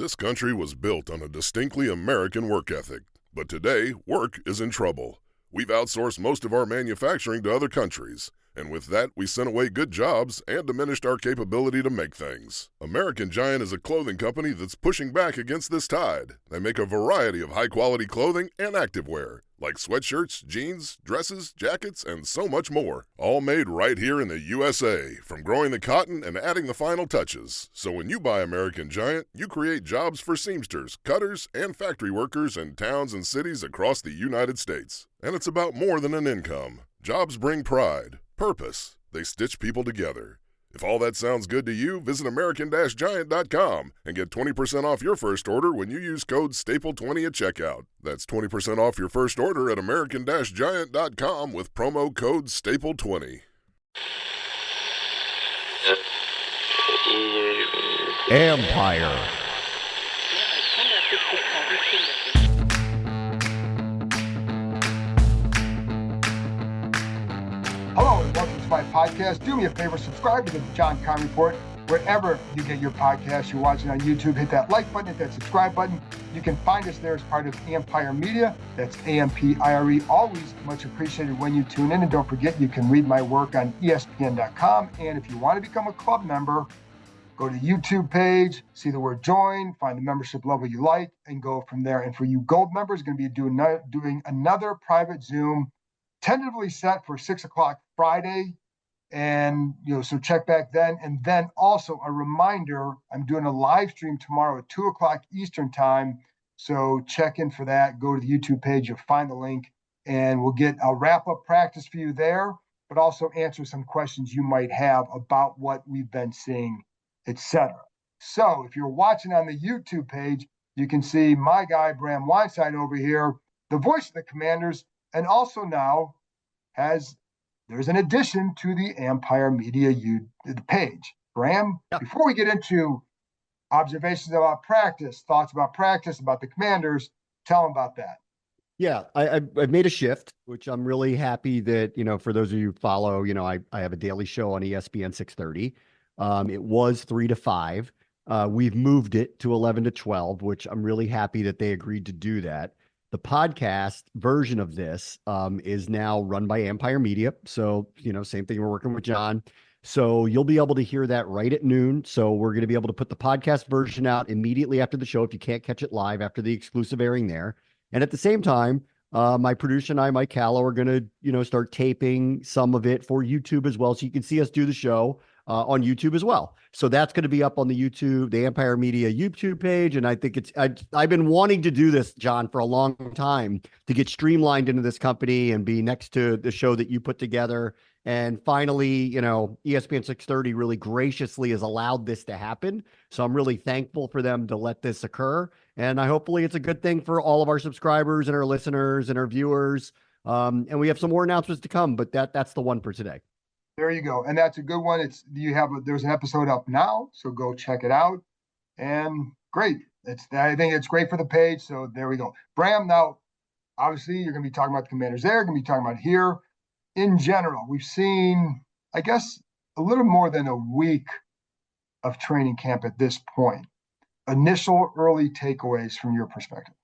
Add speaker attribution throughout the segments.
Speaker 1: This country was built on a distinctly American work ethic, but today, work is in trouble. We've outsourced most of our manufacturing to other countries, and with that, we sent away good jobs and diminished our capability to make things. American Giant is a clothing company that's pushing back against this tide. They make a variety of high-quality clothing and activewear, like sweatshirts, jeans, dresses, jackets, and so much more. All made right here in the USA, from growing the cotton and adding the final touches. So when you buy American Giant, you create jobs for seamsters, cutters, and factory workers in towns and cities across the United States. And it's about more than an income. Jobs bring pride, purpose. They stitch people together. If all that sounds good to you, visit American-Giant.com and get 20% off your first order when you use code STAPLE20 at checkout. That's 20% off your first order at American-Giant.com with promo code STAPLE20.
Speaker 2: Empire.
Speaker 3: Hello and welcome to my podcast. Do me a favor, subscribe to the John Conn Report wherever you get your podcasts. You're watching on YouTube, hit that like button, hit that subscribe button. You can find us there as part of Empire Media. That's AMPIRE. Always much appreciated when you tune in. And don't forget, you can read my work on ESPN.com. And if you want to become a club member, go to the YouTube page, see the word join, find the membership level you like, and go from there. And for you gold members, going to be doing another private Zoom, tentatively set for 6 o'clock Friday. And, so check back then. And then also a reminder, I'm doing a live stream tomorrow at 2 o'clock Eastern time. So check in for that. Go to the YouTube page. You'll find the link and I'll wrap up practice for you there, but also answer some questions you might have about what we've been seeing, etc. So if you're watching on the YouTube page, you can see my guy, Bram Weinstein over here, the voice of the Commanders, and also now there's an addition to the Empire Media page. Bram, Before we get into observations about practice, thoughts about practice, about the Commanders, tell them about that.
Speaker 2: Yeah, I've made a shift, which I'm really happy that, for those of you who follow, I have a daily show on ESPN 630. It was 3 to 5. We've moved it to 11 to 12, which I'm really happy that they agreed to do that. The podcast version of this is now run by Empire Media. So, same thing. We're working with John. So you'll be able to hear that right at noon. So we're going to be able to put the podcast version out immediately after the show if you can't catch it live after the exclusive airing there. And at the same time, my producer and I, Mike Callow, are going to, start taping some of it for YouTube as well. So you can see us do the show on YouTube as well. So that's going to be up on the Empire Media YouTube page. And I think I've been wanting to do this, John, for a long time, to get streamlined into this company and be next to the show that you put together. And finally, ESPN 630 really graciously has allowed this to happen. So I'm really thankful for them to let this occur. And hopefully it's a good thing for all of our subscribers and our listeners and our viewers. And we have some more announcements to come, but that's the one for today.
Speaker 3: There you go. And that's a good one. There's an episode up now, so go check it out. And great. I think it's great for the page. So there we go. Bram, now, obviously you're going to be talking about the Commanders there, going to be talking about here. In general, we've seen, I guess, a little more than a week of training camp at this point. Initial early takeaways from your perspective.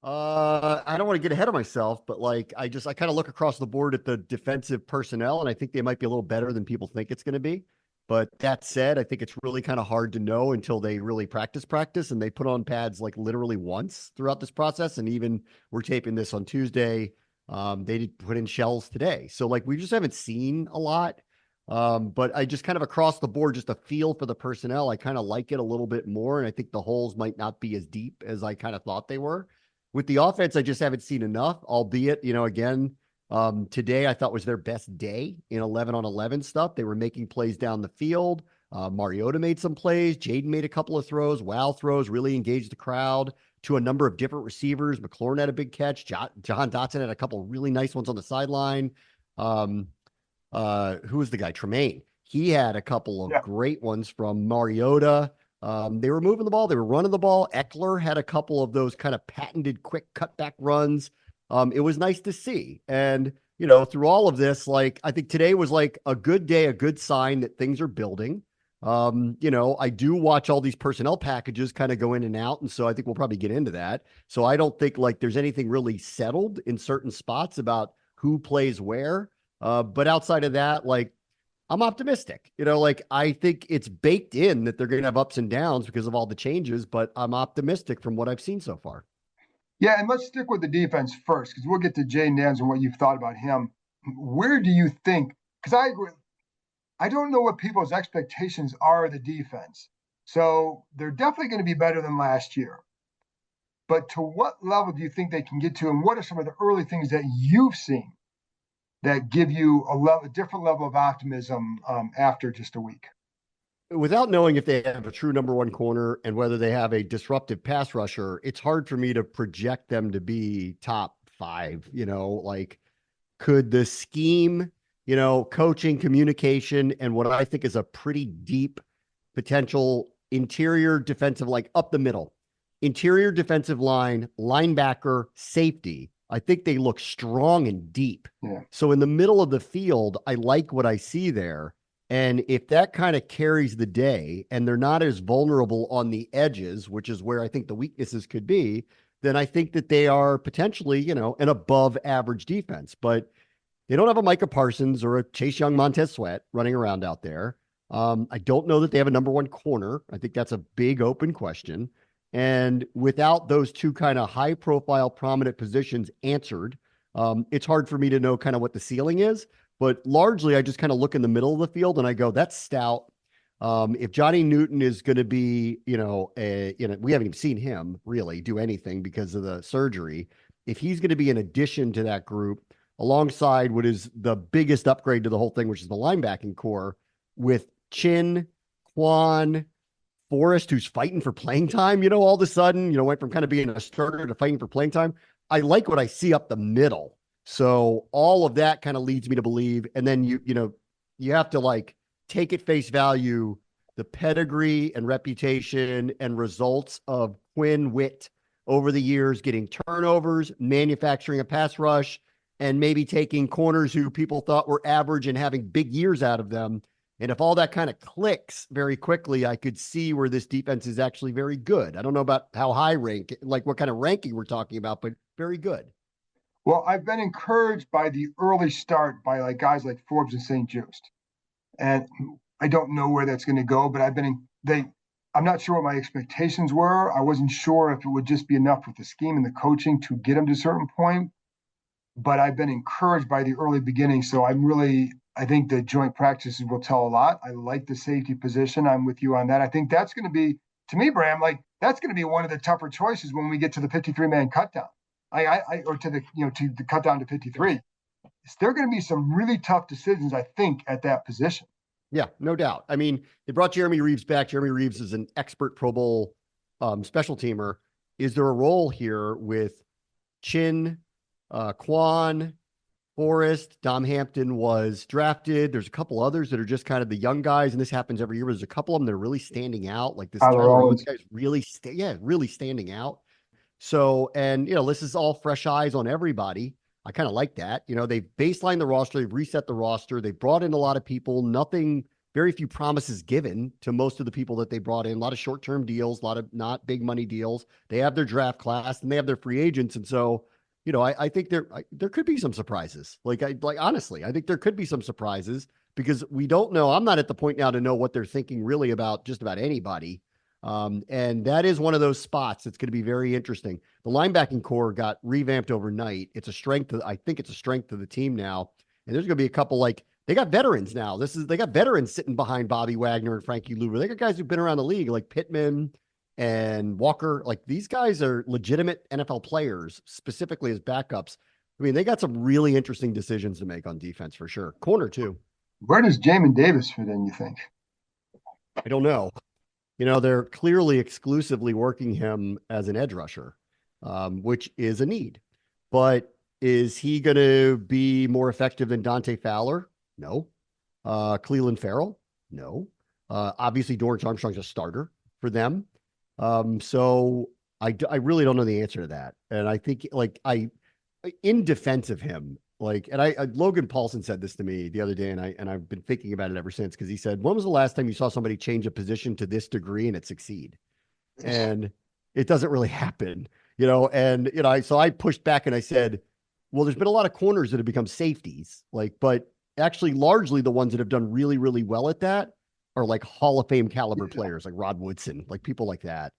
Speaker 2: I don't want to get ahead of myself, but I kind of look across the board at the defensive personnel, and I think they might be a little better than people think it's going to be. But that said, I think it's really kind of hard to know until they really practice, and they put on pads literally once throughout this process. And even we're taping this on Tuesday. They did put in shells today. So we just haven't seen a lot. But I just kind of across the board, just a feel for the personnel. I kind of like it a little bit more. And I think the holes might not be as deep as I kind of thought they were. With the offense, I just haven't seen enough, albeit, again, today I thought was their best day in 11-on-11 stuff. They were making plays down the field. Mariota made some plays. Jaden made a couple of throws, wow throws, really engaged the crowd to a number of different receivers. McLaurin had a big catch. John Dotson had a couple of really nice ones on the sideline. Who was the guy? Tremaine. He had a couple of great ones from Mariota. They were moving the ball. They were running the ball. Eckler had a couple of those kind of patented quick cutback runs. It was nice to see. And, through all of this, I think today was a good day, a good sign that things are building. I do watch all these personnel packages kind of go in and out. And so I think we'll probably get into that. So I don't think like there's anything really settled in certain spots about who plays where. But outside of that, like I'm optimistic, like I think it's baked in that they're going to have ups and downs because of all the changes, but I'm optimistic from what I've seen so far.
Speaker 3: Yeah, and let's stick with the defense first, because we'll get to Jay Nance and what you've thought about him. Where do you think, because I agree, I don't know what people's expectations are of the defense. So they're definitely going to be better than last year. But to what level do you think they can get to? And what are some of the early things that you've seen that give you a different level of optimism after just a week?
Speaker 2: Without knowing if they have a true number one corner and whether they have a disruptive pass rusher, it's hard for me to project them to be top five. Like could the scheme, coaching, communication, and what I think is a pretty deep potential interior defensive, like up the middle, interior defensive line, linebacker, safety. I think they look strong and deep.
Speaker 3: Yeah.
Speaker 2: So in the middle of the field, I like what I see there. And if that kind of carries the day and they're not as vulnerable on the edges, which is where I think the weaknesses could be, then I think that they are potentially, an above average defense. But they don't have a Micah Parsons or a Chase Young Montez Sweat running around out there. I don't know that they have a number one corner. I think that's a big open question. And without those two kind of high profile, prominent positions answered, it's hard for me to know kind of what the ceiling is. But largely, I just kind of look in the middle of the field and I go, that's stout. If Johnny Newton is going to be, we haven't even seen him really do anything because of the surgery. If he's going to be an addition to that group, alongside what is the biggest upgrade to the whole thing, which is the linebacking core with Chin, Quan, Forrest, who's fighting for playing time, all of a sudden, went from kind of being a starter to fighting for playing time. I like what I see up the middle. So all of that kind of leads me to believe. And then you have to like take at face value the pedigree and reputation and results of Quinn Witt over the years, getting turnovers, manufacturing a pass rush, and maybe taking corners who people thought were average and having big years out of them. And if all that kind of clicks very quickly, I could see where this defense is actually very good. I don't know about how high rank, like what kind of ranking we're talking about, but very good.
Speaker 3: Well, I've been encouraged by the early start by like guys like Forbes and St. Just. And I don't know where that's going to go, but I'm not sure what my expectations were. I wasn't sure if it would just be enough with the scheme and the coaching to get them to a certain point. But I've been encouraged by the early beginning. So I think the joint practices will tell a lot. I like the safety position. I'm with you on that. I think that's going to be, to me, Bram, like that's going to be one of the tougher choices when we get to the 53-man cutdown. Or to the cut down to 53. There are going to be some really tough decisions, I think, at that position.
Speaker 2: Yeah, no doubt. I mean, they brought Jeremy Reeves back. Jeremy Reeves is an expert Pro Bowl special teamer. Is there a role here with Chin, Quan, Forrest? Dom Hampton was drafted. There's a couple others that are just kind of the young guys, and this happens every year. But there's a couple of them that are really standing out. Like this guy's really standing out. So, and, this is all fresh eyes on everybody. I kind of like that. They've baselined the roster. They've reset the roster. They've brought in a lot of people, very few promises given to most of the people that they brought in, a lot of short-term deals, a lot of not big money deals. They have their draft class and they have their free agents. And so, I think there could be some surprises. Honestly, I think there could be some surprises because we don't know. I'm not at the point now to know what they're thinking really about just about anybody. And that is one of those spots that's going to be very interesting. The linebacking core got revamped overnight. I think it's a strength of the team now. And there's going to be a couple, they got veterans now. They got veterans sitting behind Bobby Wagner and Frankie Luvu. They got guys who've been around the league like Pittman and Walker. Like these guys are legitimate NFL players, specifically as backups. I mean, they got some really interesting decisions to make on defense for sure. Corner too.
Speaker 3: Where does Jamin Davis fit in, you think?
Speaker 2: I don't know. They're clearly exclusively working him as an edge rusher, which is a need. But is he going to be more effective than Dante Fowler? No. Cleveland Farrell? No. Obviously, Dorrance Armstrong's a starter for them. So I really don't know the answer to that. And I think, in defense of him, Like, and Logan Paulson said this to me the other day, and I've been thinking about it ever since, because he said, when was the last time you saw somebody change a position to this degree and it succeed? And it doesn't really happen, and, so I pushed back and I said, well, there's been a lot of corners that have become safeties, but actually largely the ones that have done really, really well at that are like Hall of Fame caliber players, like Rod Woodson, like people like that.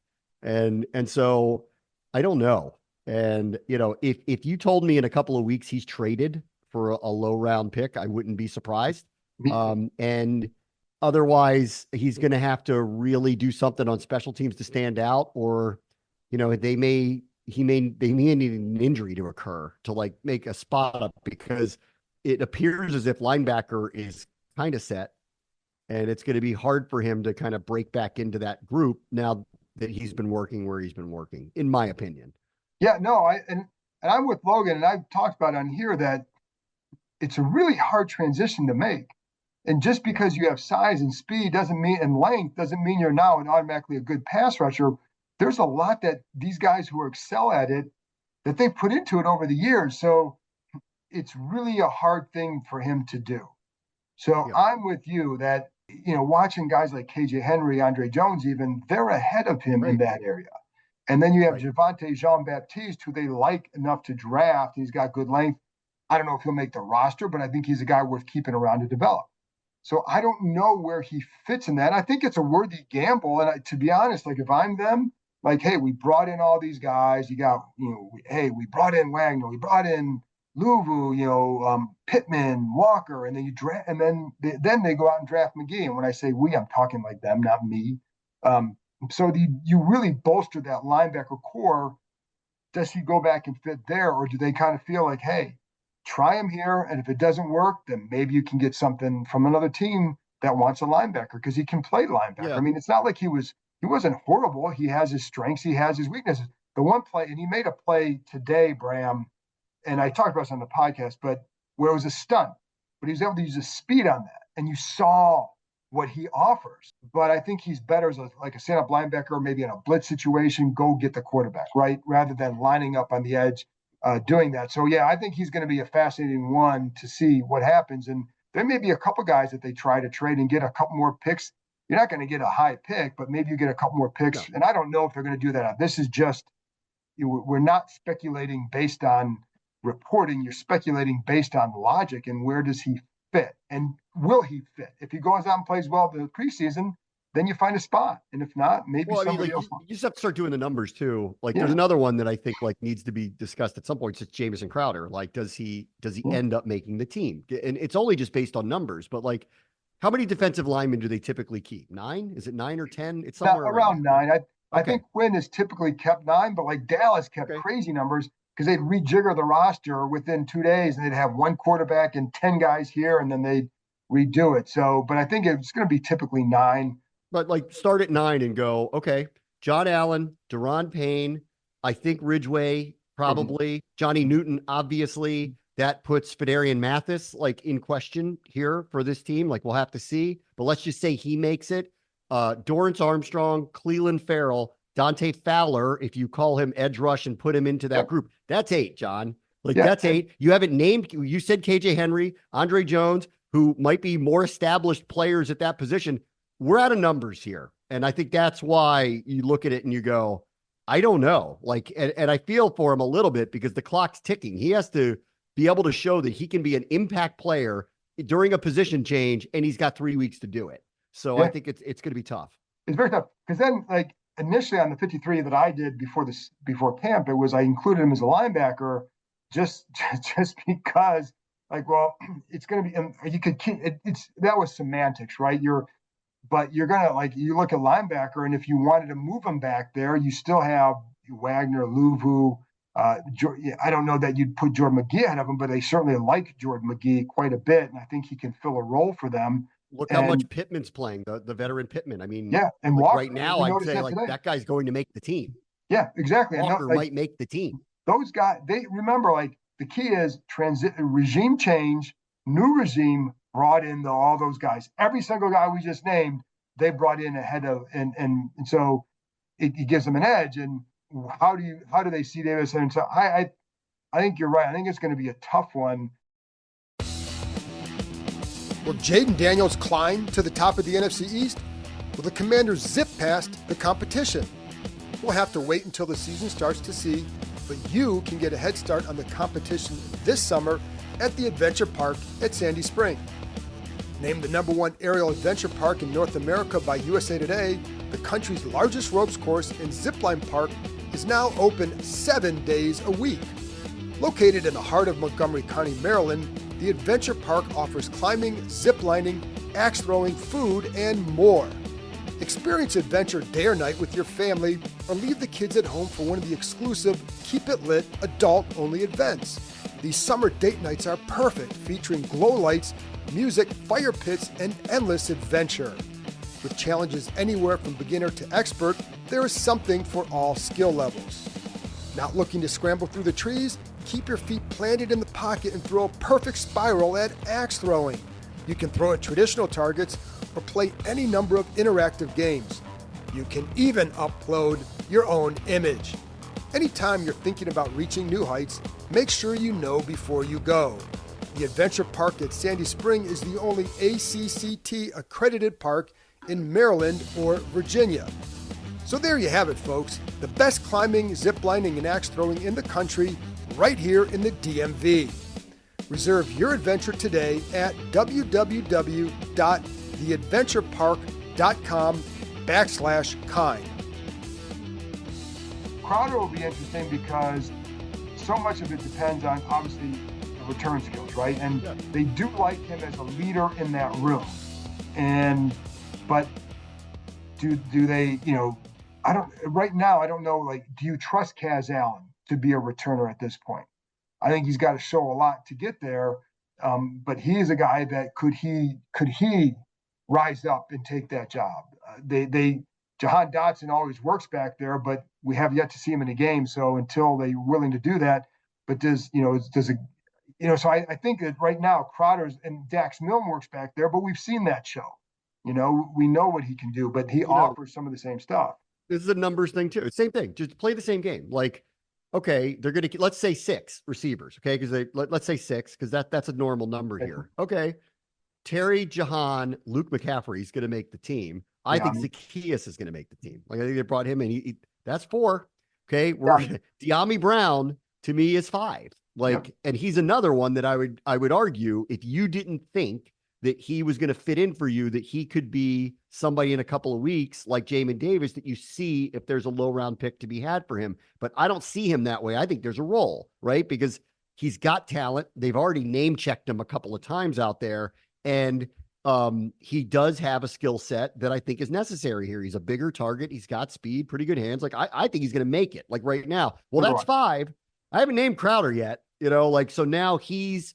Speaker 2: And so I don't know. And, if you told me in a couple of weeks he's traded for a low round pick, I wouldn't be surprised. And otherwise, he's going to have to really do something on special teams to stand out, or, they may need an injury to occur to make a spot up, because it appears as if linebacker is kind of set, and it's going to be hard for him to kind of break back into that group now that he's been working where he's been working, in my opinion.
Speaker 3: Yeah, no, and I'm with Logan, and I've talked about on here that it's a really hard transition to make. And just because you have size and speed and length doesn't mean you're now automatically a good pass rusher. There's a lot that these guys who excel at it, that they put into it over the years. So it's really a hard thing for him to do. So I'm with you that, watching guys like KJ Henry, Andre Jones, even, they're ahead of him in that area. And then you have Javonte Jean-Baptiste, who they like enough to draft. He's got good length. I don't know if he'll make the roster, but I think he's a guy worth keeping around to develop. So I don't know where he fits in that. I think it's a worthy gamble. And to be honest, if I'm them, hey, we brought in all these guys. You got, we brought in Wagner, we brought in Louvu, Pittman, Walker, and then you draft, and then they go out and draft McGee. And when I say we, I'm talking like them, not me. So you really bolster that linebacker core. Does he go back and fit there, or do they kind of feel like, hey, try him here, and if it doesn't work, then maybe you can get something from another team that wants a linebacker, because he can play linebacker.
Speaker 2: Yeah.
Speaker 3: I mean, it's not like he wasn't horrible. He has his strengths, he has his weaknesses. The one play, and he made a play today, Bram, and I talked about this on the podcast, but where it was a stunt, but he was able to use his speed on that, and you saw what he offers. But I think he's better as a stand-up linebacker, maybe in a blitz situation, go get the quarterback, right, rather than lining up on the edge, doing that. So, yeah, I think he's going to be a fascinating one to see what happens. And there may be a couple guys that they try to trade and get a couple more picks. You're not going to get a high pick, but maybe you get a couple more picks. No. And I don't know if they're going to do that. This is just, we're not speculating based on reporting. You're speculating based on logic and where does he fit, and will he fit? If he goes out and plays well the preseason, then you find a spot, and if not, maybe somebody else.
Speaker 2: You just have to start doing the numbers too. There's another one that I think needs to be discussed at some point. It's Jamison Crowder. Does he end up making the team? And it's only just based on numbers, but how many defensive linemen do they typically keep? 9? Is it 9 or 10? It's somewhere
Speaker 3: around 9. I think Quinn has typically kept 9, but Dallas kept crazy numbers, because they'd rejigger the roster within 2 days, and they'd have one quarterback and 10 guys here, and then they'd redo it. So, but I think it's going to be typically 9.
Speaker 2: But start at 9 and go, okay, John Allen, Deron Payne, I think Ridgeway, probably, Johnny Newton, obviously. That puts Fedarian Mathis in question here for this team. We'll have to see, but let's just say he makes it. Dorrance Armstrong, Cleveland Farrell, Dante Fowler, if you call him edge rush and put him into that group, that's 8, John. That's 8. You haven't named, you said KJ Henry, Andre Jones, who might be more established players at that position. We're out of numbers here. And I think that's why you look at it and you go, I don't know. And I feel for him a little bit, because the clock's ticking. He has to be able to show that he can be an impact player during a position change, and he's got 3 weeks to do it. So I think it's going to be tough.
Speaker 3: It's very tough, because then initially on the 53 that I did before camp, it was I included him as a linebacker just because it's going to be, and you could keep it. That was semantics, right? But you're going to you look at linebacker, and if you wanted to move him back there, you still have Wagner, Louvu. I don't know that you'd put Jordan McGee ahead of him, but they certainly like Jordan McGee quite a bit, and I think he can fill a role for them.
Speaker 2: Look how much Pittman's playing, the veteran Pittman. I mean,
Speaker 3: and Walker,
Speaker 2: right now I'd say that guy's going to make the team.
Speaker 3: Yeah, exactly.
Speaker 2: Walker might make the team.
Speaker 3: Those guys, they remember, the key is regime change, new regime brought in all those guys. Every single guy we just named, they brought in ahead of, and so it gives them an edge. And how do they see Davis? And so I think you're right. I think it's going to be a tough one. Will Jaden Daniels climb to the top of the NFC East? Will the Commanders zip past the competition? We'll have to wait until the season starts to see, but you can get a head start on the competition this summer at the Adventure Park at Sandy Spring. Named the #1 aerial adventure park in North America by USA Today, the country's largest ropes course and zipline park is now open 7 days a week. Located in the heart of Montgomery County, Maryland, the Adventure Park offers climbing, ziplining, axe throwing, food, and more. Experience adventure day or night with your family, or leave the kids at home for one of the exclusive Keep It Lit adult-only events. These summer date nights are perfect, featuring glow lights, music, fire pits, and endless adventure. With challenges anywhere from beginner to expert, there is something for all skill levels. Not looking to scramble through the trees? Keep your feet planted in the pocket and throw a perfect spiral at axe throwing. You can throw at traditional targets or play any number of interactive games. You can even upload your own image. Anytime you're thinking about reaching new heights, make sure you know before you go. The Adventure Park at Sandy Spring is the only ACCT accredited park in Maryland or Virginia. So there you have it, folks. The best climbing, ziplining, and axe throwing in the country right here in the DMV. Reserve your adventure today at www.theadventurepark.com/kind. Crowder will be interesting because so much of it depends on, obviously, the return skills, right? And they do like him as a leader in that room. But do they, right now, I don't know, do you trust Kaz Allen to be a returner at this point? I think he's got to show a lot to get there. But he is a guy that could he rise up and take that job? Jahan Dotson always works back there, but we have yet to see him in a game. So until they're willing to do that, but so I think that right now Crowder's and Dax Milne works back there, but we've seen that show. We know what he can do, but he offers some of the same stuff.
Speaker 2: This is a numbers thing too. Same thing. Just play the same game. Okay, they're going to, let's say 6 receivers. Okay. Cause let's say 6, cause that's a normal number here. Okay. Terry, Jahan, Luke McCaffrey is going to make the team. I think Zacchaeus is going to make the team. I think they brought him in. That's 4. Okay. De'Ami Brown to me is 5. And he's another one that I would argue, if you didn't think that he was going to fit in for you, that he could be somebody in a couple of weeks like Jamin Davis, that you see if there's a low round pick to be had for him. But I don't see him that way. I think there's a role, right? Because he's got talent. They've already name checked him a couple of times out there. And he does have a skill set that I think is necessary here. He's a bigger target. He's got speed, pretty good hands. I think he's going to make it right now. Well, that's 5. I haven't named Crowder yet, so now he's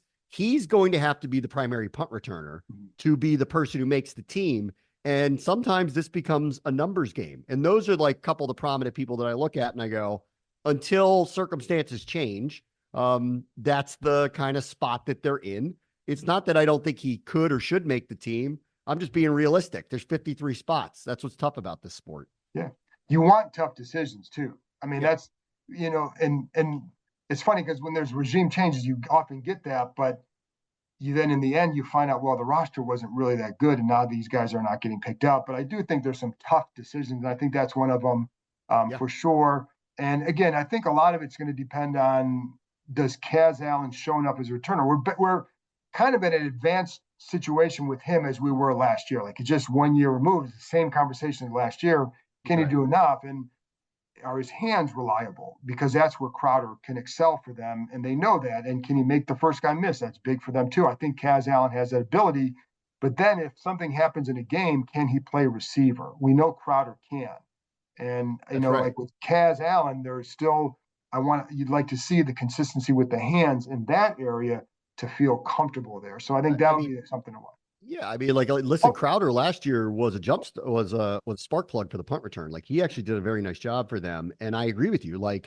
Speaker 2: going to have to be the primary punt returner to be the person who makes the team. And sometimes this becomes a numbers game. And those are a couple of the prominent people that I look at and I go, until circumstances change, that's the kind of spot that they're in. It's not that I don't think he could or should make the team. I'm just being realistic. There's 53 spots. That's what's tough about this sport.
Speaker 3: Yeah. You want tough decisions too. I mean, that's, and it's funny because when there's regime changes, you often get that, but you then in the end, you find out, well, the roster wasn't really that good. And now these guys are not getting picked up. But I do think there's some tough decisions. And I think that's one of them for sure. And again, I think a lot of it's going to depend on, does Kaz Allen showing up as a returner? We're kind of in an advanced situation with him as we were last year. It's just 1 year removed. It's the same conversation as last year. Can he do enough? And are his hands reliable? Because that's where Crowder can excel for them, and they know that. And can he make the first guy miss? That's big for them too. I think Kaz Allen has that ability. But then if something happens in a game, can he play receiver? We know Crowder can. And with Kaz Allen, there's still you'd like to see the consistency with the hands in that area to feel comfortable there. So I think that would be something to watch.
Speaker 2: Yeah, listen, Crowder last year was a spark plug for the punt return. He actually did a very nice job for them. And I agree with you.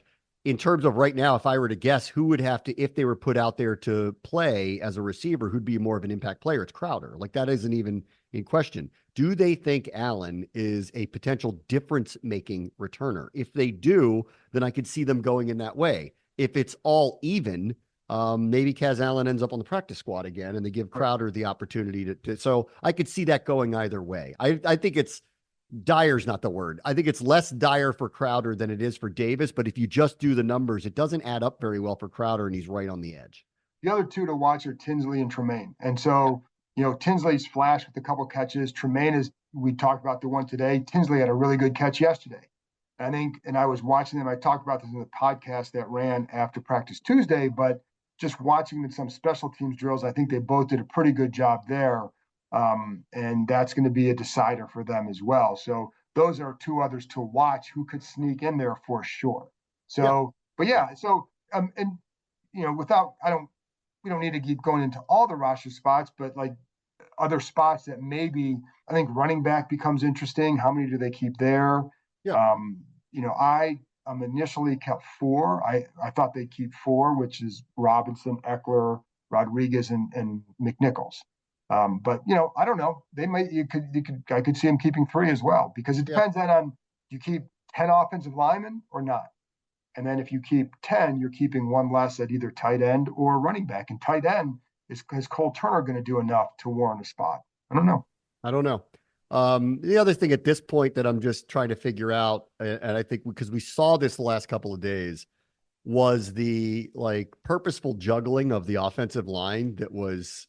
Speaker 2: In terms of right now, if I were to guess who would have to, if they were put out there to play as a receiver, who'd be more of an impact player, it's Crowder. That isn't even in question. Do they think Allen is a potential difference-making returner? If they do, then I could see them going in that way. If it's all even, maybe Kaz Allen ends up on the practice squad again, and they give Crowder the opportunity to. So I could see that going either way. I think it's dire's not the word. I think it's less dire for Crowder than it is for Davis. But if you just do the numbers, it doesn't add up very well for Crowder, and he's right on the edge.
Speaker 3: The other two to watch are Tinsley and Tremaine. And so, Tinsley's flashed with a couple catches. Tremaine is, we talked about the one today. Tinsley had a really good catch yesterday. I think, and I was watching them. I talked about this in the podcast that ran after practice Tuesday, but just watching them in some special teams drills, I think they both did a pretty good job there. And that's going to be a decider for them as well. So those are two others to watch who could sneak in there for sure. So, But yeah, so, we don't need to keep going into all the roster spots, but like other spots that maybe, I think running back becomes interesting. How many do they keep there?
Speaker 2: Yeah.
Speaker 3: I initially kept 4. I thought they'd keep 4, which is Robinson, Eckler, Rodriguez, and McNichols. But I don't know. They might. I could see them keeping 3 as well, because it depends on you keep 10 offensive linemen or not. And then if you keep 10, you're keeping 1 less at either tight end or running back. And tight end is Cole Turner going to do enough to warrant a spot? I don't know.
Speaker 2: The other thing at this point that I'm just trying to figure out, and I think because we saw this the last couple of days, was the purposeful juggling of the offensive line that was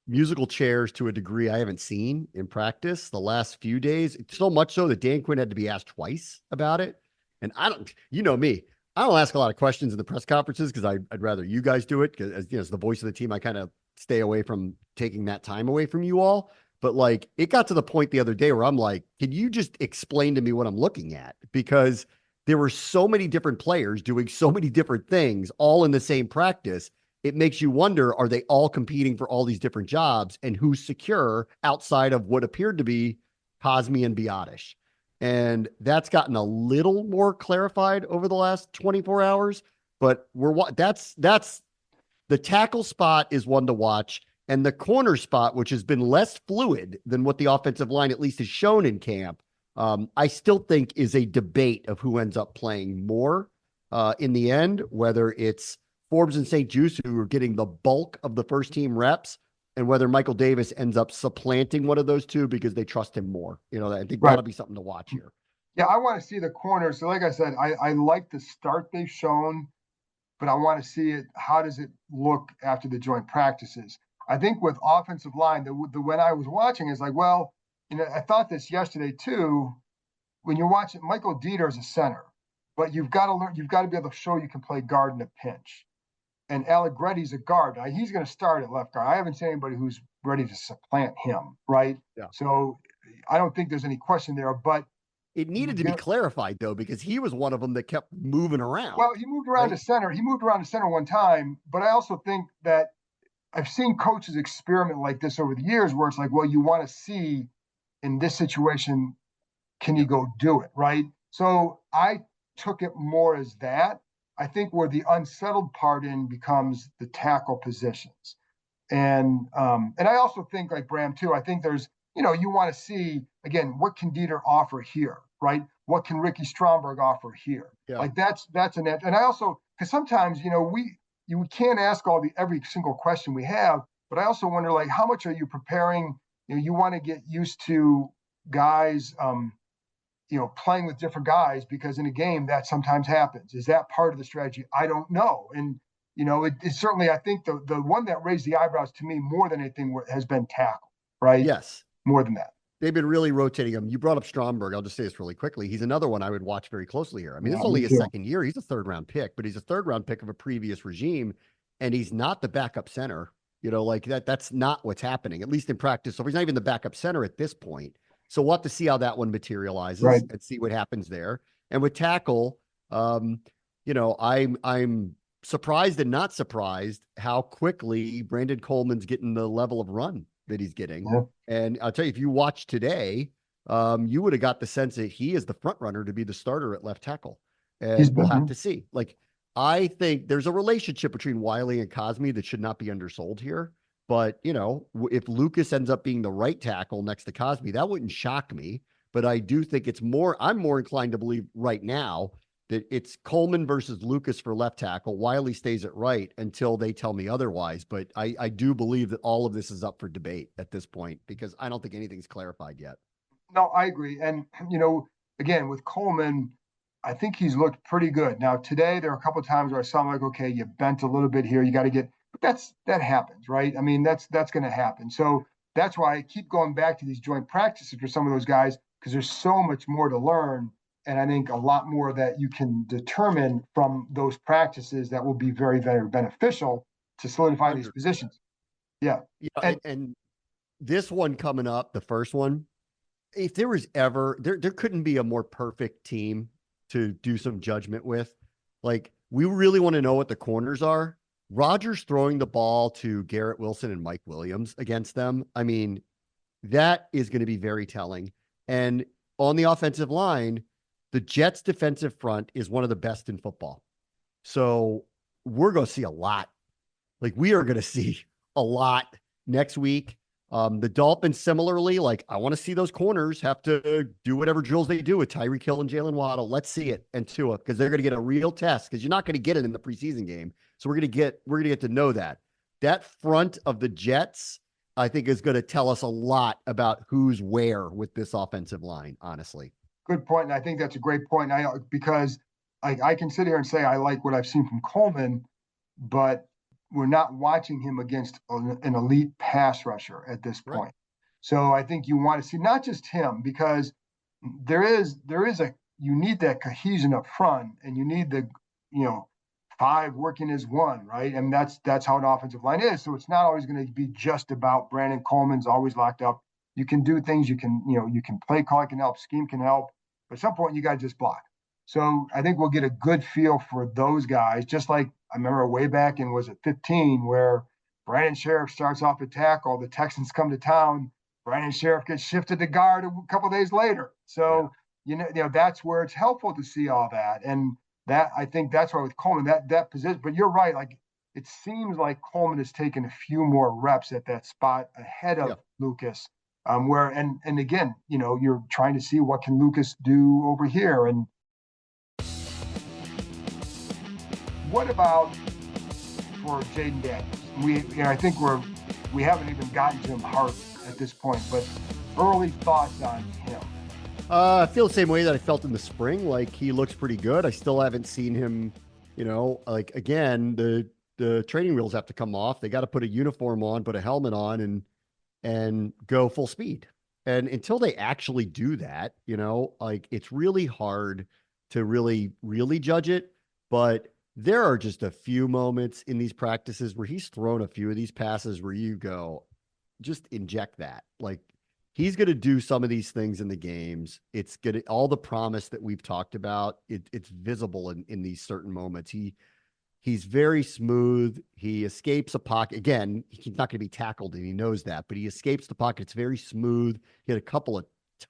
Speaker 2: musical chairs to a degree I haven't seen in practice the last few days. So much so that Dan Quinn had to be asked twice about it. And I don't, me, I don't ask a lot of questions in the press conferences because I'd rather you guys do it, because as the voice of the team, I kind of stay away from taking that time away from you all. But it got to the point the other day where I'm like, can you just explain to me what I'm looking at? Because there were so many different players doing so many different things all in the same practice. It makes you wonder, are they all competing for all these different jobs, and who's secure outside of what appeared to be Cosmi and Biotish? And that's gotten a little more clarified over the last 24 hours, but that's the tackle spot is one to watch. And the corner spot, which has been less fluid than what the offensive line at least has shown in camp, I still think is a debate of who ends up playing more in the end, whether it's Forbes and St. Juste, who are getting the bulk of the first team reps, and whether Michael Davis ends up supplanting one of those two because they trust him more. I think that'll be something to watch here.
Speaker 3: Yeah, I want to see the corners. So like I said, I like the start they've shown, but I want to see it. How does it look after the joint practices? I think with offensive line, the when I was watching is I thought this yesterday too. When you're watching, Michael Dieter is a center, but you've got to be able to show you can play guard in a pinch. And Allegretti's a guard. He's going to start at left guard. I haven't seen anybody who's ready to supplant him, right?
Speaker 2: Yeah.
Speaker 3: So I don't think there's any question there, but
Speaker 2: it needed to be clarified, though, because he was one of them that kept moving around.
Speaker 3: Well, he moved around to center. He moved around to center one time, but I also think that I've seen coaches experiment like this over the years where it's you want to see in this situation, can you go do it, right? So I took it more as that. I think where the unsettled part in becomes the tackle positions. And I also think, like Bram too, I think there's, you want to see, again, what can Dieter offer here, right? What can Ricky Stromberg offer here? Yeah. That's an edge. And I also, because sometimes, you can't ask every single question we have, but I also wonder, how much are you preparing? You want to get used to guys, playing with different guys, because in a game that sometimes happens. Is that part of the strategy? I don't know. And, it's certainly, I think the one that raised the eyebrows to me more than anything has been tackle, right?
Speaker 2: Yes.
Speaker 3: More than that.
Speaker 2: They've been really rotating him. You brought up Stromberg. I'll just say this really quickly. He's another one I would watch very closely here. I mean, this is only his second year. He's a 3rd-round pick, but he's a 3rd-round pick of a previous regime, and he's not the backup center. That's not what's happening, at least in practice. So he's not even the backup center at this point. So we'll have to see how that one materializes and see what happens there. And with tackle, I'm surprised and not surprised how quickly Brandon Coleman's getting the level of run that he's getting. Yeah. And I'll tell you, if you watch today, you would have got the sense that he is the front runner to be the starter at left tackle. And we'll have to see. I think there's a relationship between Wiley and Cosmi that should not be undersold here. But, if Lucas ends up being the right tackle next to Cosmi, that wouldn't shock me. But I do think I'm more inclined to believe right now that it's Coleman versus Lucas for left tackle. Wiley stays at right until they tell me otherwise. But I do believe that all of this is up for debate at this point because I don't think anything's clarified yet.
Speaker 3: No, I agree. And, again, with Coleman, I think he's looked pretty good. Now, today, there are a couple of times where I saw him like, okay, you bent a little bit here. You got to get, but that happens, right? I mean, that's going to happen. So that's why I keep going back to these joint practices for some of those guys, because there's so much more to learn. And I think a lot more that you can determine from those practices that will be very, very beneficial to solidify these positions. Yeah.
Speaker 2: And this one coming up, the first one, if there was ever, there couldn't be a more perfect team to do some judgment with. Like, we really want to know what the corners are. Rodgers throwing the ball to Garrett Wilson and Mike Williams against them. I mean, that is going to be very telling. And on the offensive line, the Jets' defensive front is one of the best in football. So we're going to see a lot. Like, we are going to see a lot next week. The Dolphins, similarly, like, I want to see those corners have to do whatever drills they do with Tyreek Hill and Jalen Waddle. Let's see it. And Tua, because they're going to get a real test, because you're not going to get it in the preseason game. So we're going to get to know that. That front of the Jets, I think, is going to tell us a lot about who's where with this offensive line, honestly.
Speaker 3: Good point. And I think that's a great point. Because I can sit here and say I like what I've seen from Coleman, but we're not watching him against an elite pass rusher at this point. Right. So I think you want to see not just him, because you need that cohesion up front, and you need the, 5 working as one, right? And that's how an offensive line is. So it's not always going to be just about Brandon Coleman's always locked up. You can do things, you can play call can help, scheme can help, but at some point you got to just block. So I think we'll get a good feel for those guys, just like I remember way back in, was it 15, where Brandon Sheriff starts off at tackle, the Texans come to town, Brandon Sheriff gets shifted to guard a couple days later. So, that's where it's helpful to see all that. And that, I think that's why with Coleman, that position, but you're right. Like, it seems like Coleman has taken a few more reps at that spot ahead of Lucas. And again, you're trying to see what can Lucas do over here. And what about for Jaden Daniels? I think we haven't even gotten to him hard at this point, but early thoughts on him.
Speaker 2: I feel the same way that I felt in the spring. Like, he looks pretty good. I still haven't seen him, again, the training wheels have to come off. They got to put a uniform on, put a helmet on, and go full speed. And until they actually do that, it's really hard to really, really judge it. But there are just a few moments in these practices where he's thrown a few of these passes where you go, just inject that. Like, he's going to do some of these things in the games. It's going to, all the promise that we've talked about, it's visible in these certain moments. He's very smooth. He escapes a pocket. Again, he's not going to be tackled, and he knows that, but he escapes the pocket. It's very smooth. He had a couple of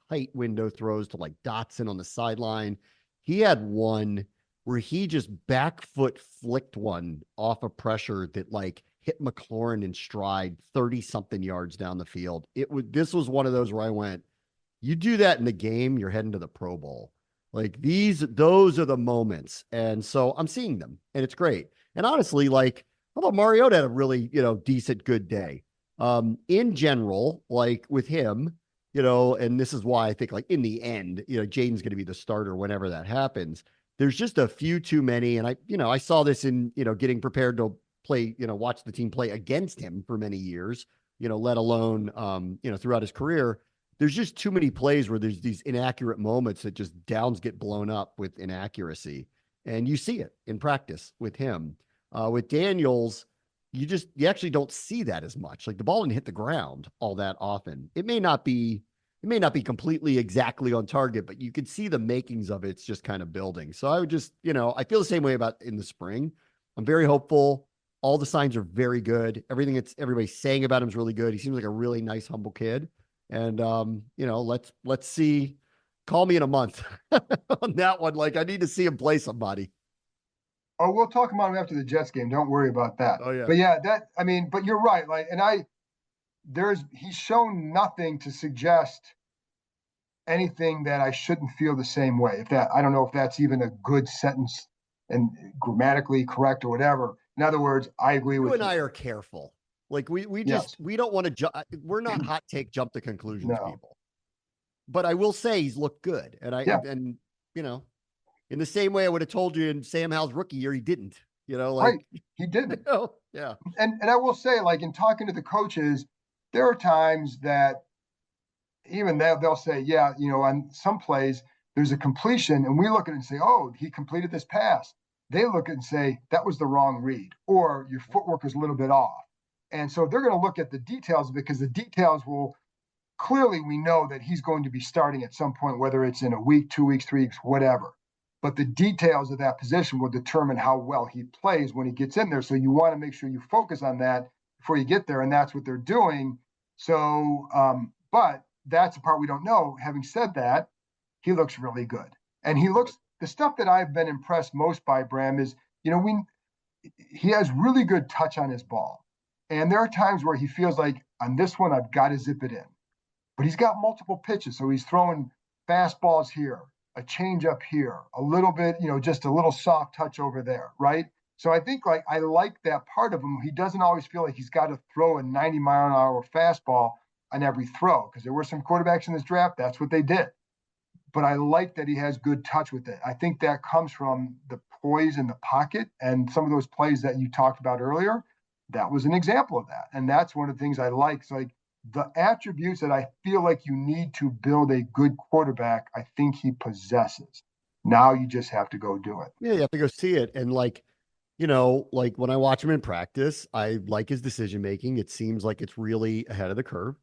Speaker 2: tight window throws to like Dotson on the sideline. He had one where he just back foot flicked one off of pressure that like hit McLaurin in stride 30 something yards down the field. This was one of those where I went, you do that in the game, you're heading to the Pro Bowl. Like, those are the moments. And so I'm seeing them, and it's great. And honestly, like, how about Mariota had a really, decent, good day. In general, like with him, and this is why I think, like, in the end, Jaden's going to be the starter whenever that happens. There's just a few too many. And I saw this in, getting prepared to play, watch the team play against him for many years, let alone, throughout his career. There's just too many plays where there's these inaccurate moments that just downs get blown up with inaccuracy. And you see it in practice with him. With Daniels, you actually don't see that as much. Like, the ball didn't hit the ground all that often. It may not be completely exactly on target, but you could see the makings of it. It's just kind of building. So I would just, I feel the same way about in the spring. I'm very hopeful. All the signs are very good. Everything everybody's saying about him is really good. He seems like a really nice, humble kid. And, let's see, call me in a month on that one. Like, I need to see him play somebody.
Speaker 3: Oh, we'll talk about him after the Jets game. Don't worry about that.
Speaker 2: Oh yeah.
Speaker 3: But yeah, but you're right. Like, and he's shown nothing to suggest anything that I shouldn't feel the same way. If that, I don't know if that's even a good sentence and grammatically correct or whatever. In other words, I agree
Speaker 2: You
Speaker 3: with
Speaker 2: and
Speaker 3: you.
Speaker 2: I are careful. Like
Speaker 3: Yes.
Speaker 2: we don't want to we're not hot take jump to conclusions
Speaker 3: No.
Speaker 2: people. But I will say he's looked good.
Speaker 3: Yeah.
Speaker 2: And you know, in the same way I would have told you in Sam Howell's rookie year, he didn't, you know, like,
Speaker 3: Right. He didn't.
Speaker 2: yeah.
Speaker 3: And I will say, like, in talking to the coaches, there are times that even they'll say, yeah, you know, on some plays, there's a completion, and we look at it and say, oh, he completed this pass. They look at it and say, that was the wrong read, or your footwork was a little bit off. And so they're going to look at the details, because the details will clearly, we know that he's going to be starting at some point, whether it's in a week, 2 weeks, 3 weeks, whatever. But the details of that position will determine how well he plays when he gets in there. So you want to make sure you focus on that before you get there. And that's what they're doing. So, but that's the part we don't know. Having said that, he looks really good. And the stuff that I've been impressed most by, Bram, is, you know, he has really good touch on his ball. And there are times where he feels like, on this one, I've got to zip it in. But he's got multiple pitches. So he's throwing fastballs here, a changeup here, a little bit, you know, just a little soft touch over there, right? So I think, like, I like that part of him. He doesn't always feel like he's got to throw a 90-mile-an-hour fastball on every throw, because there were some quarterbacks in this draft, that's what they did. But I like that he has good touch with it. I think that comes from the poise in the pocket, and some of those plays that you talked about earlier, that was an example of that. And that's one of the things I like. It's like the attributes that I feel like you need to build a good quarterback, I think he possesses. Now you just have to go do it.
Speaker 2: Yeah, you have to go see it. And like, you know, like when I watch him in practice, I like his decision making. It seems like it's really ahead of the curve.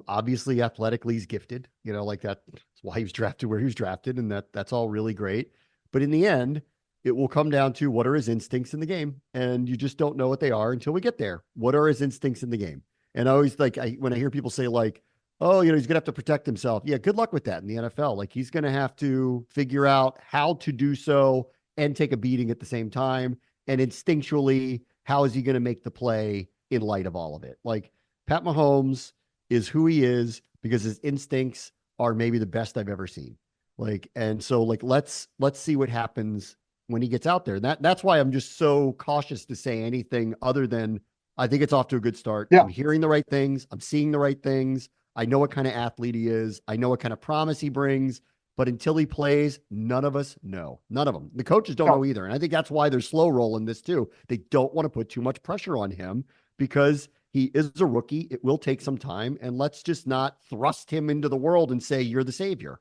Speaker 2: Obviously, athletically, he's gifted. You know, like that's why he was drafted where he was drafted, and that's all really great. But in the end, it will come down to what are his instincts in the game, and you just don't know what they are until we get there. What are his instincts in the game? And I always like when I hear people say like, "Oh, you know, he's gonna have to protect himself." Yeah, good luck with that in the NFL. Like he's gonna have to figure out how to do so and take a beating at the same time. And instinctually, how is he going to make the play in light of all of it? Like Pat Mahomes is who he is because his instincts are maybe the best I've ever seen. Like, and so like, let's see what happens when he gets out there. That's why I'm just so cautious to say anything other than I think it's off to a good start.
Speaker 3: Yeah.
Speaker 2: I'm hearing the right things. I'm seeing the right things. I know what kind of athlete he is. I know what kind of promise he brings. But until he plays, none of us know. None of them. The coaches don't know either. And I think that's why they're slow rolling this too. They don't want to put too much pressure on him because he is a rookie. It will take some time. And let's just not thrust him into the world and say, you're the savior.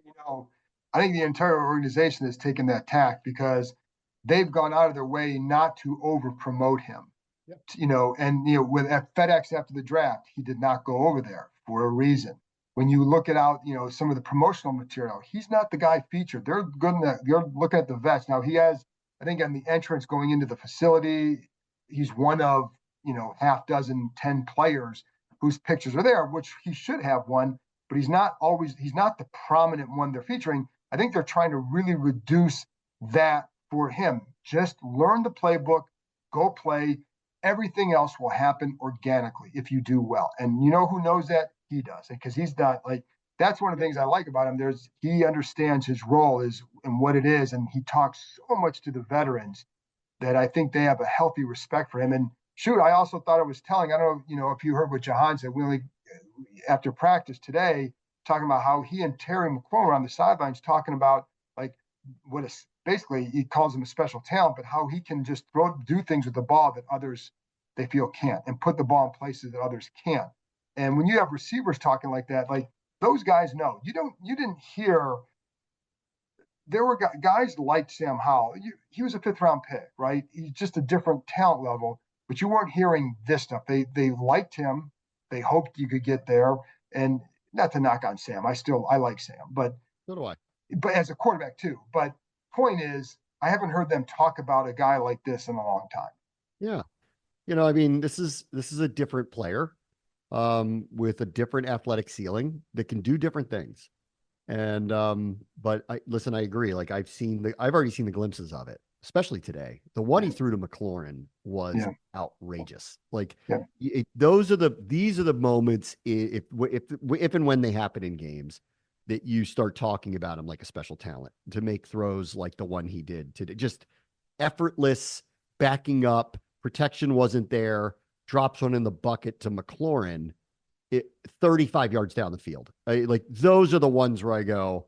Speaker 3: You know, I think the entire organization has taken that tack because they've gone out of their way not to over promote him. Yep. You know, and, you know, with at FedEx after the draft, he did not go over there for a reason. When you look at out, you know, some of the promotional material, he's not the guy featured. They're looking at the vets. Now he has, I think on the entrance going into the facility, he's one of, you know, half dozen, 10 players whose pictures are there, which he should have one, but he's not the prominent one they're featuring. I think they're trying to really reduce that for him. Just learn the playbook, go play. Everything else will happen organically if you do well. And you know who knows that? He does, because he's not like, that's one of the things I like about him. He understands his role is and what it is, and he talks so much to the veterans that I think they have a healthy respect for him. And shoot, I also thought it was telling. I don't know, you know, if you heard what Jahan said, Willie, after practice today, talking about how he and Terry McCormick on the sidelines talking about like basically he calls him a special talent, but how he can just do things with the ball that others they feel can't, and put the ball in places that others can't. And when you have receivers talking like that, like those guys know. You didn't hear. There were guys like Sam Howell. He was a 5th round pick, right? He's just a different talent level, but you weren't hearing this stuff. They liked him. They hoped you could get there. And not to knock on Sam, I like Sam, but
Speaker 2: So do I.
Speaker 3: But as a quarterback too. But point is, I haven't heard them talk about a guy like this in a long time.
Speaker 2: Yeah. You know, I mean, this is a different player with a different athletic ceiling that can do different things. And but I agree. Like I've already seen the glimpses of it, especially today. The one he threw to McLaurin was outrageous. Like these are the moments if and when they happen in games that you start talking about him like a special talent to make throws like the one he did today. Just effortless, backing up, protection wasn't there, drops one in the bucket to McLaurin, 35 yards down the field. Like those are the ones where I go,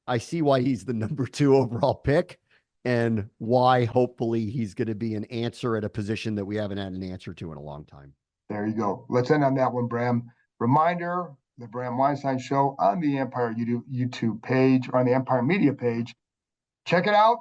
Speaker 2: I see why he's the number 2 overall pick and why hopefully he's going to be an answer at a position that we haven't had an answer to in a long time.
Speaker 3: There you go. Let's end on that one, Bram. Reminder, the Bram Weinstein Show on the Empire YouTube page, or on the Empire Media page. Check it out.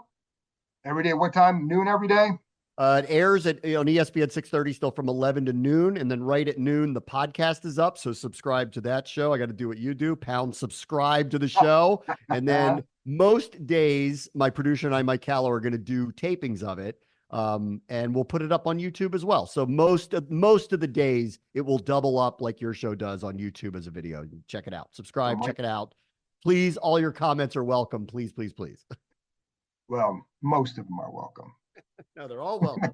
Speaker 3: Every day. What time? Noon every day?
Speaker 2: It airs on ESPN 6:30 still from 11 to noon. And then right at noon, the podcast is up. So subscribe to that show. I got to do what you do. Pound subscribe to the show. And then most days, my producer and I, Mike Callow, are going to do tapings of it. And we'll put it up on YouTube as well. So most of the days it will double up like your show does on YouTube as a video. Check it out. Subscribe, check it out. Please, all your comments are welcome. Please, please, please.
Speaker 3: Well, most of them are welcome.
Speaker 2: No, they're all welcome.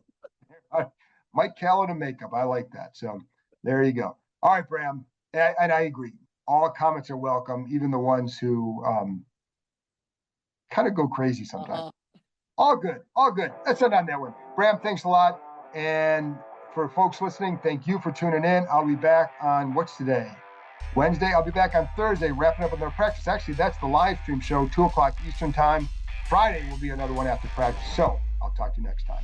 Speaker 3: Mike Callow to makeup. I like that. So there you go. All right, Bram. And I agree. All comments are welcome, even the ones who kind of go crazy sometimes. All good. All good. Let's end on that one. Bram, thanks a lot. And for folks listening, thank you for tuning in. I'll be back on, what's today? Wednesday. I'll be back on Thursday, wrapping up with our practice. Actually, that's the live stream show, 2 o'clock Eastern time. Friday will be another one after practice. So I'll talk to you next time.